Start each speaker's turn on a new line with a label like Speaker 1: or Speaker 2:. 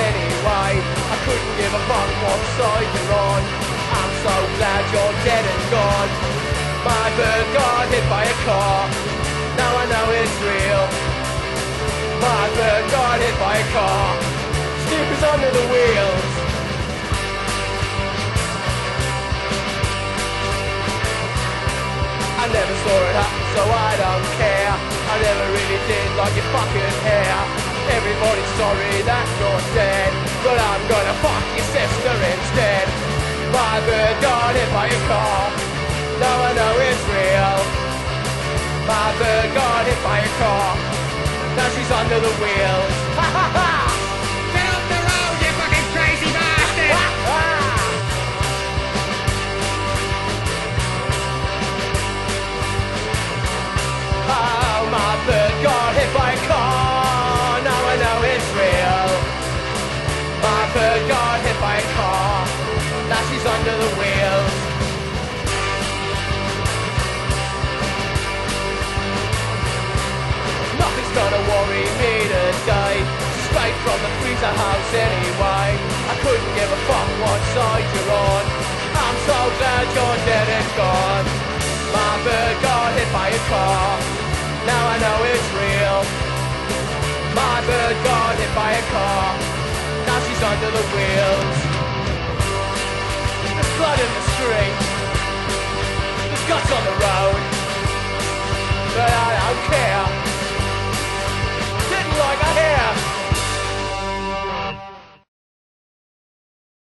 Speaker 1: anyway. I couldn't give a fuck what side you're on. I'm so glad you're dead and gone. My bird got hit by a car. Now I know it's real. My bird got hit by a car. Steve was under the wheels. I never saw it happen, so I don't care. I never really did like your fucking hair. Everybody's sorry that you're dead, but I'm gonna fuck your sister instead. My bird got hit by a car. Now I know it's real. My bird got hit by a car. Now she's under the wheels. Ha ha ha!
Speaker 2: Get off the road, you fucking crazy bastard!
Speaker 1: Oh, my bird got hit by a car. Now I know it's real. My bird got hit by a car. Now she's under the wheels. Nothing's gonna worry me today. Straight from the freezer house anyway. I couldn't give a fuck what side you're on. I'm so glad you're dead and gone. My bird got hit by a car. Now I know it's real. My bird got hit by a car. Now she's under the wheels. There's blood in the street. There's guts on the road. But I don't care. Didn't like a hair.